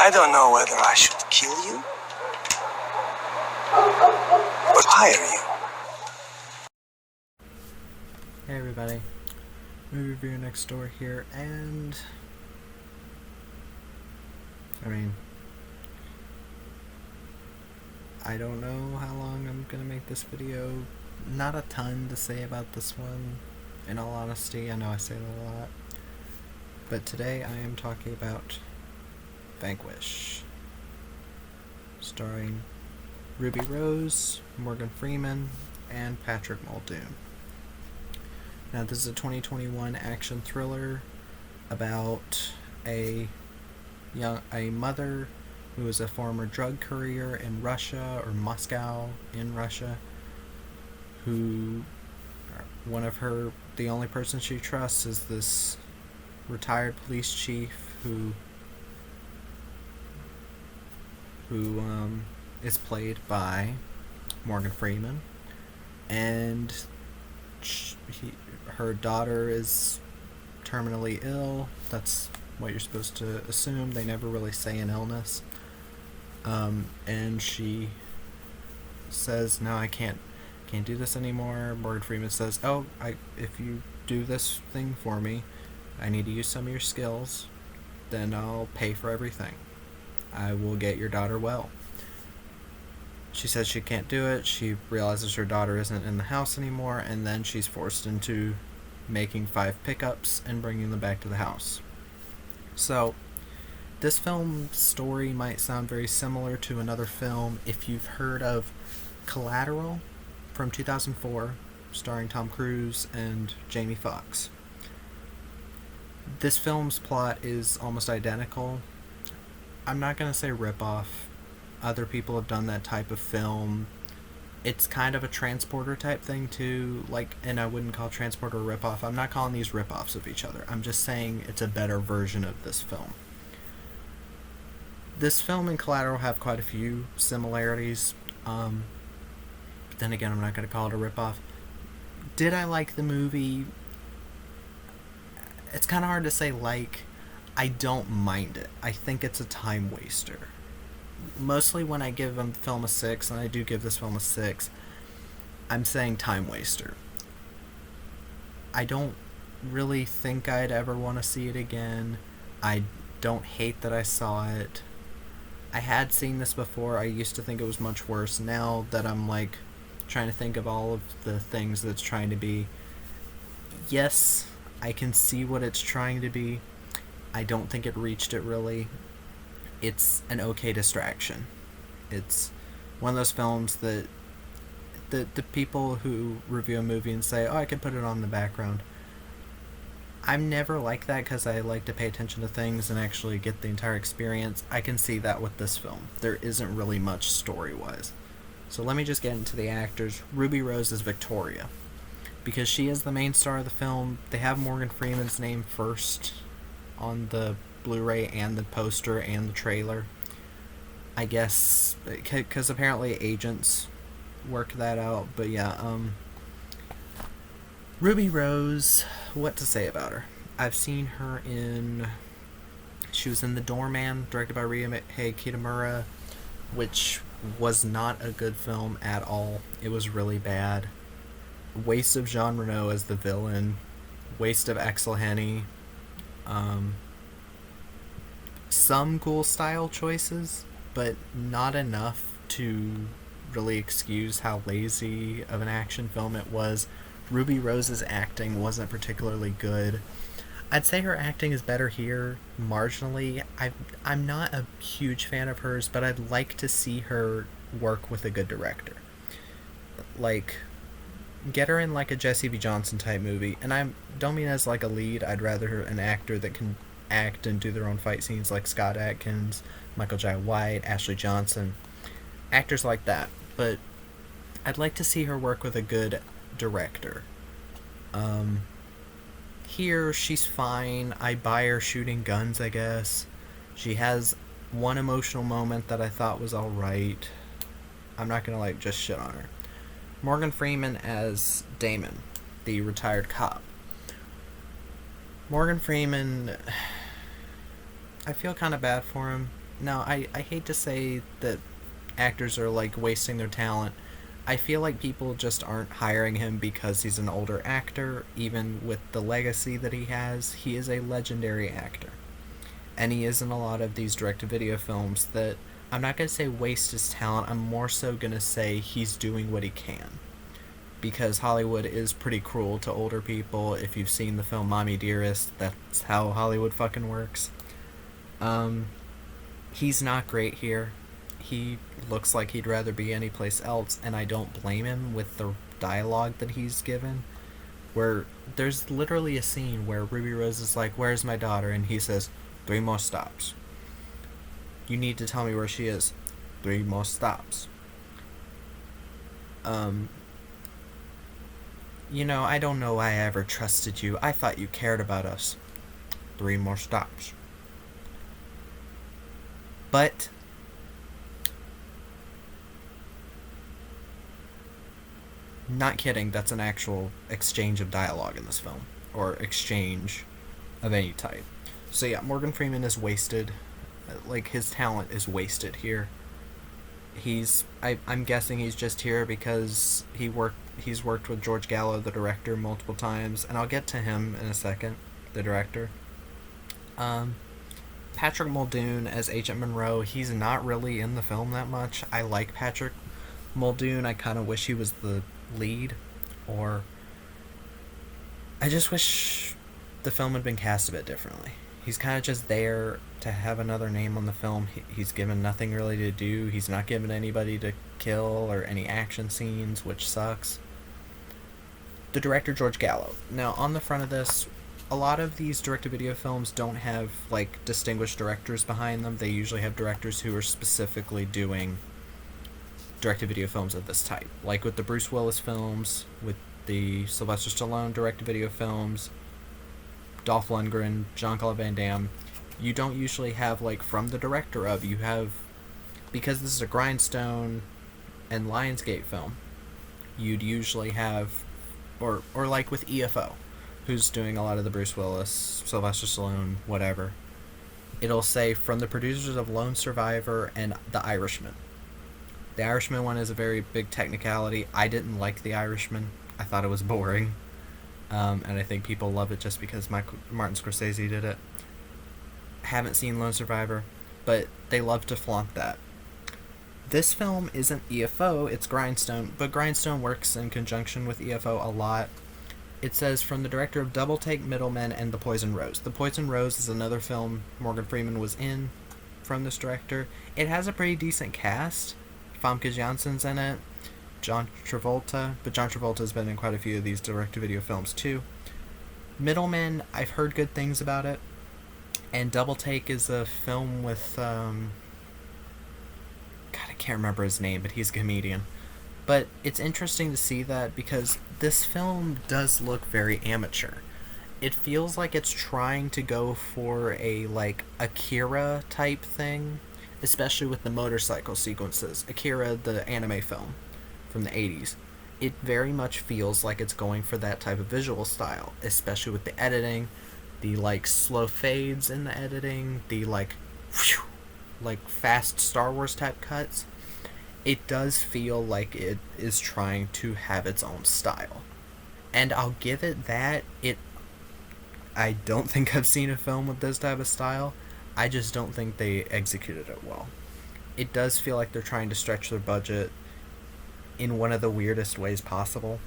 I don't know whether I should kill you or hire you. Hey everybody, movie review next door here, and I don't know how long I'm gonna make this video. Not a ton to say about this one, in all honesty. I know I say that a lot, but today I am talking about Vanquish, starring Ruby Rose, Morgan Freeman, and Patrick Muldoon. Now, this is a 2021 action thriller about a mother who is a former drug courier in Russia, or Moscow in Russia, who the only person she trusts is this retired police chief who is played by Morgan Freeman, and her daughter is terminally ill. That's what you're supposed to assume. They never really say an illness. And she says, "No, I can't do this anymore." Morgan Freeman says, if you do this thing for me, I need to use some of your skills, then I'll pay for everything. I will get your daughter well. She says she can't do it. She realizes her daughter isn't in the house anymore, and then she's forced into making 5 pickups and bringing them back to the house. So, this film's story might sound very similar to another film if you've heard of Collateral from 2004, starring Tom Cruise and Jamie Foxx. This film's plot is almost identical. I'm not going to say rip-off. Other people have done that type of film. It's kind of a Transporter type thing too, and I wouldn't call Transporter a rip-off. I'm not calling these rip-offs of each other. I'm just saying it's a better version of this film. This film and Collateral have quite a few similarities. But then again, I'm not going to call it a rip-off. Did I like the movie? It's kind of hard to say I don't mind it. I think it's a time waster. Mostly when I give a film a 6, and I do give this film a 6, I'm saying time waster. I don't really think I'd ever want to see it again. I don't hate that I saw it. I had seen this before. I used to think it was much worse. Now that I'm trying to think of all of the things that it's trying to be, yes, I can see what it's trying to be. I don't think it reached it really. It's an okay distraction. It's one of those films that the people who review a movie and say, I could put it on in the background. I'm never like that because I like to pay attention to things and actually get the entire experience. I can see that with this film. There isn't really much story-wise. So let me just get into the actors. Ruby Rose is Victoria. Because she is the main star of the film, they have Morgan Freeman's name first on the Blu-ray and the poster and the trailer. I guess because apparently agents work that out. But yeah, Ruby Rose, what to say about her? I've seen her she was in The Doorman, directed by Ryuhei Kitamura, which was not a good film at all. It was really bad. Waste of Jean Reno as the villain. Waste of Axel Henny. Some cool style choices, but not enough to really excuse how lazy of an action film it was. Ruby Rose's acting wasn't particularly good. I'd say her acting is better here, marginally. I'm not a huge fan of hers, but I'd like to see her work with a good director. Get her in a Jesse V. Johnson type movie. And I don't mean as a lead. I'd rather an actor that can act and do their own fight scenes, like Scott Adkins, Michael Jai White, Ashley Johnson. Actors like that. But I'd like to see her work with a good director. Here, she's fine. I buy her shooting guns, I guess. She has one emotional moment that I thought was alright. I'm not gonna just shit on her. Morgan Freeman as Damon, the retired cop. Morgan Freeman, I feel kind of bad for him. Now, I hate to say that actors are like wasting their talent. I feel like people just aren't hiring him because he's an older actor. Even with the legacy that he has, he is a legendary actor. And he is in a lot of these direct-to-video films that I'm not going to say waste his talent, I'm more so going to say he's doing what he can. Because Hollywood is pretty cruel to older people. If you've seen the film Mommy Dearest, that's how Hollywood fucking works. Um, he's not great here. He looks like he'd rather be anyplace else, and I don't blame him with the dialogue that he's given. Where there's literally a scene where Ruby Rose is like, "Where's my daughter?" And he says, "3 more stops. You need to tell me where she is. 3 more stops." Um, I don't know why I ever trusted you. I thought you cared about us. 3 more stops. But not kidding, that's an actual exchange of dialogue in this film, or exchange of any type. So yeah, Morgan Freeman is wasted. Like, his talent is wasted here. I'm guessing he's just here because he's worked with George Gallo, the director, multiple times, and I'll get to him in a second, the director. Patrick Muldoon as Agent Monroe, he's not really in the film that much. I like Patrick Muldoon. I kind of wish he was the lead, or I just wish the film had been cast a bit differently. He's kind of just there to have another name on the film. He's given nothing really to do. He's not given anybody to kill or any action scenes, which sucks. The director, George Gallo. Now, on the front of this, a lot of these direct-to-video films don't have, like, distinguished directors behind them. They usually have directors who are specifically doing direct-to-video films of this type. Like with the Bruce Willis films, with the Sylvester Stallone direct-to-video films, Dolph Lundgren, Jean-Claude Van Damme. You don't usually have, like, from the director of, you have, because this is a Grindstone and Lionsgate film, you'd usually have, or like with EFO, who's doing a lot of the Bruce Willis, Sylvester Stallone, whatever. It'll say from the producers of Lone Survivor and The Irishman. The Irishman one is a very big technicality. I didn't like The Irishman. I thought it was boring. And I think people love it just because Martin Scorsese did it. Haven't seen Lone Survivor, but they love to flaunt that. This film isn't EFO, it's Grindstone, but Grindstone works in conjunction with EFO a lot. It says, from the director of Double Take, Middlemen, and The Poison Rose. The Poison Rose is another film Morgan Freeman was in from this director. It has a pretty decent cast. Famke Janssen's in it. John Travolta, but John Travolta's been in quite a few of these direct-to-video films too. Middlemen, I've heard good things about it. And Double Take is a film with, God, I can't remember his name, but he's a comedian. But it's interesting to see that because this film does look very amateur. It feels like it's trying to go for a, like, Akira type thing, especially with the motorcycle sequences. Akira, the anime film from the 80s. It very much feels like it's going for that type of visual style, especially with the editing, the, like, slow fades in the editing, the, like, whew, like, fast Star Wars type cuts. It does feel like it is trying to have its own style. And I'll give it that. I don't think I've seen a film with this type of style. I just don't think they executed it well. It does feel like they're trying to stretch their budget in one of the weirdest ways possible.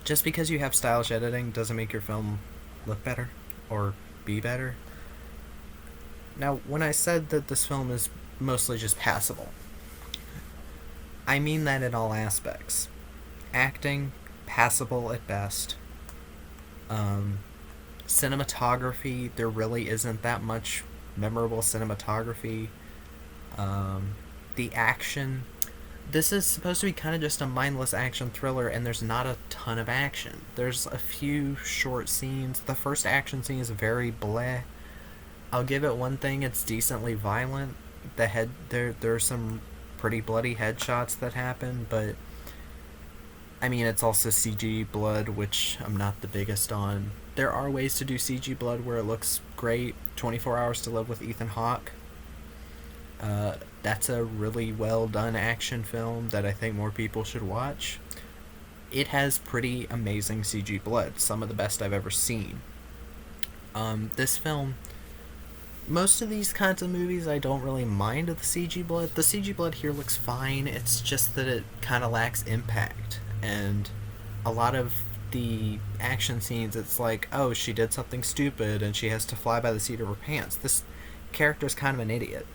Just because you have stylish editing doesn't make your film look better or be better. Now, when I said that this film is mostly just passable, I mean that in all aspects. Acting, passable at best. Cinematography, there really isn't that much memorable cinematography. The action, this is supposed to be kind of just a mindless action thriller, and there's not a ton of action. There's a few short scenes. The first action scene is very bleh. I'll give it one thing, it's decently violent. There are some pretty bloody headshots that happen, but I mean, it's also CG blood, which I'm not the biggest on. there are ways to do CG blood where it looks great. 24 Hours to Live with Ethan Hawke. That's a really well done action film that I think more people should watch. It has pretty amazing CG blood, some of the best I've ever seen. This film, most of these kinds of movies, I don't really mind the CG blood. The CG blood here looks fine, it's just that it kind of lacks impact. And a lot of the action scenes, it's like, oh, she did something stupid and she has to fly by the seat of her pants. This character's kind of an idiot.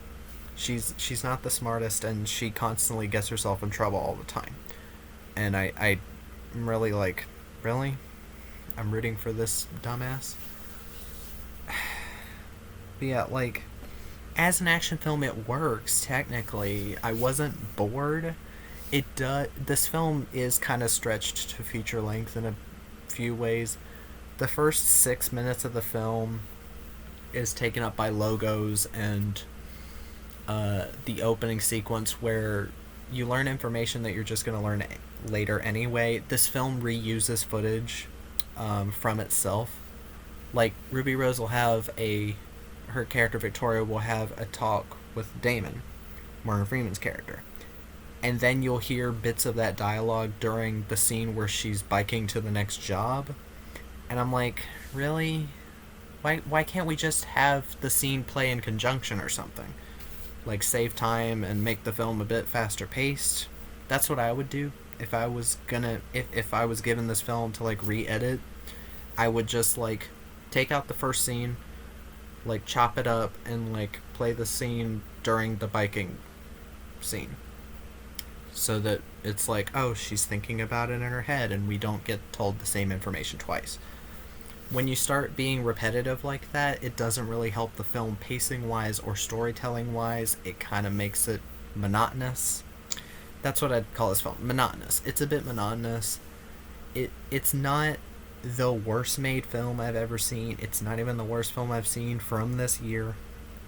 She's not the smartest, and she constantly gets herself in trouble all the time. And I'm really like, really? I'm rooting for this dumbass? But yeah, like, as an action film, it works, technically. I wasn't bored. This film is kind of stretched to feature length in a few ways. The first 6 minutes of the film is taken up by logos and the opening sequence where you learn information that you're just going to learn later anyway. This film reuses footage from itself. Like, Ruby Rose will have her character Victoria will have a talk with Damon, Morgan Freeman's character. And then you'll hear bits of that dialogue during the scene where she's biking to the next job. And I'm like, really? Why can't we just have the scene play in conjunction or something? Like, save time and make the film a bit faster paced. That's what I would do if I was if I was given this film to, like, re-edit. I would just, like, take out the first scene, like, chop it up, and, like, play the scene during the biking scene. So that it's like, oh, she's thinking about it in her head, and we don't get told the same information twice. When you start being repetitive like that, it doesn't really help the film pacing-wise or storytelling-wise. It kind of makes it monotonous. That's what I'd call this film, monotonous. It's a bit monotonous. It's not the worst made film I've ever seen. It's not even the worst film I've seen from this year,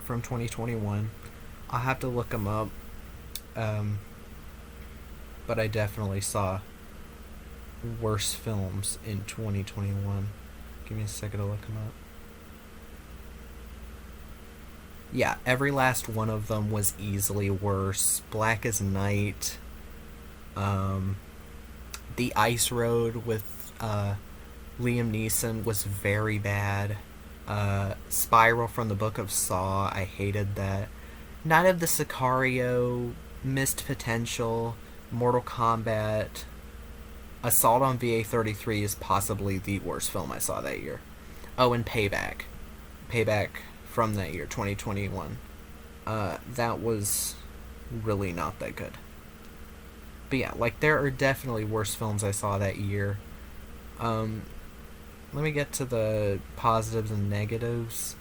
from 2021. I'll have to look them up. But I definitely saw worse films in 2021. Give me a second to look them up. Yeah, every last one of them was easily worse. Black as Night. The Ice Road with Liam Neeson was very bad. Spiral from the Book of Saw, I hated that. Night of the Sicario, Missed Potential, Mortal Kombat. Assault on VA-33 is possibly the worst film I saw that year. Oh, and Payback. Payback from that year, 2021. That was really not that good. But yeah, like, there are definitely worse films I saw that year. Let me get to the positives and negatives.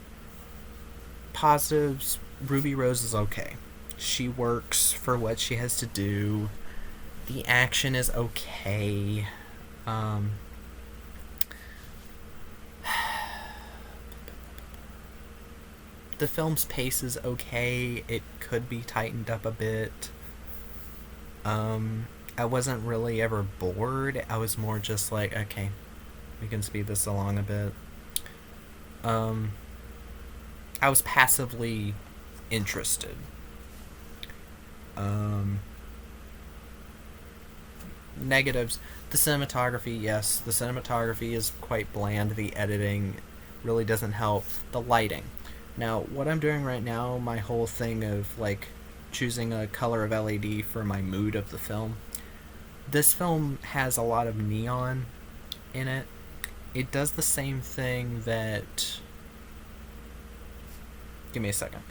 Positives, Ruby Rose is okay. She works for what she has to do. The action is okay. The film's pace is okay. It could be tightened up a bit. I wasn't really ever bored. I was more just like, okay, we can speed this along a bit. I was passively interested. Negatives. The cinematography, yes. The cinematography is quite bland. The editing really doesn't help. The lighting. Now, what I'm doing right now, my whole thing of, like, choosing a color of LED for my mood of the film. This film has a lot of neon in it. It does the same thing that... Give me a second.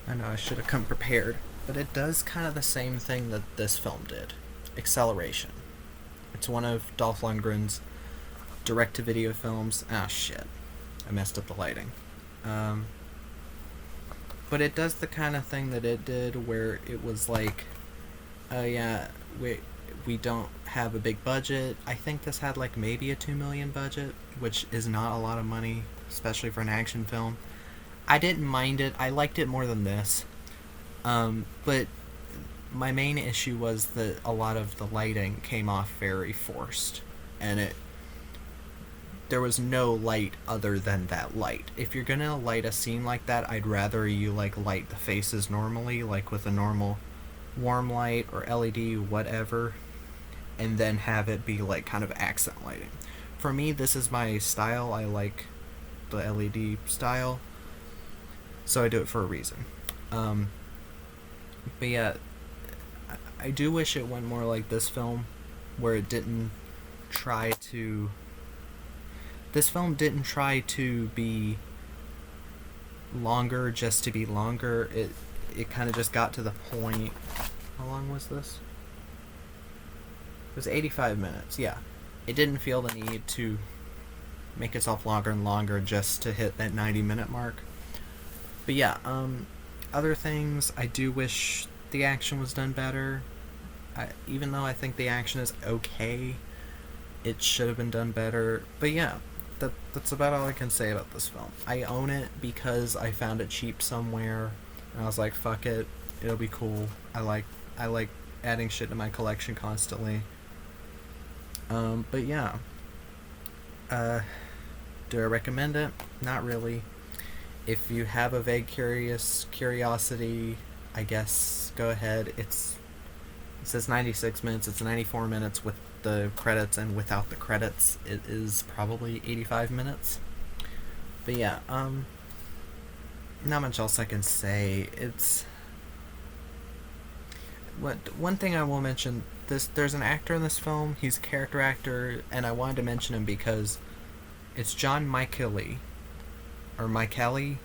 I know I should have come prepared, but it does kind of the same thing that this film did. Acceleration. It's one of Dolph Lundgren's direct-to-video films. Ah, shit. I messed up the lighting. But it does the kind of thing that it did where it was like, oh yeah, we don't have a big budget. I think this had like maybe a $2 million budget, which is not a lot of money, especially for an action film. I didn't mind it. I liked it more than this. But my main issue was that a lot of the lighting came off very forced, and there was no light other than that light. If you're gonna light a scene like that, I'd rather you like light the faces normally, like with a normal warm light or LED, whatever, and then have it be like kind of accent lighting. For me, this is my style. I like the LED style, so I do it for a reason. But yeah, I do wish it went more like this film, where it didn't try to. This film didn't try to be longer just to be longer. It kind of just got to the point. How long was this? It was 85 minutes, yeah. It didn't feel the need to make itself longer and longer just to hit that 90-minute mark. But yeah, other things, I do wish the action was done better. Even though I think the action is okay, it should have been done better. But yeah, that's about all I can say about this film. I own it because I found it cheap somewhere, and I was like, fuck it, it'll be cool. I like adding shit to my collection constantly. But yeah. Do I recommend it? Not really. If you have a vague curiosity, I guess go ahead. It says 96 minutes. It's 94 minutes with the credits, and without the credits, it is probably 85 minutes. But yeah, not much else I can say. One thing I will mention, there's an actor in this film. He's a character actor, and I wanted to mention him because it's John Michaeli, or Michaeli.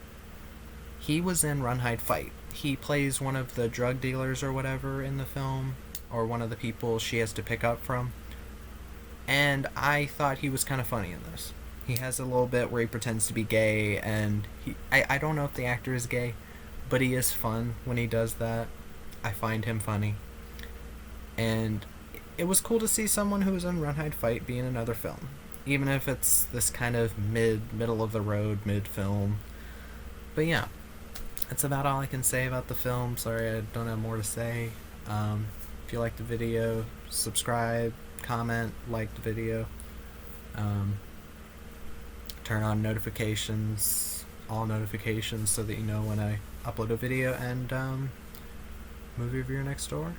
He was in Run, Hide, Fight. He plays one of the drug dealers or whatever in the film, or one of the people she has to pick up from. And I thought he was kind of funny in this. He has a little bit where he pretends to be gay, and I don't know if the actor is gay, but he is fun when he does that. I find him funny. And it was cool to see someone who was in Run, Hide, Fight be in another film. Even if it's this kind of middle of the road, mid-film. But yeah, that's about all I can say about the film. Sorry, I don't have more to say. If you like the video, subscribe, comment, like the video. Turn on notifications, all notifications, so that you know when I upload a video, and movie reviewer next door.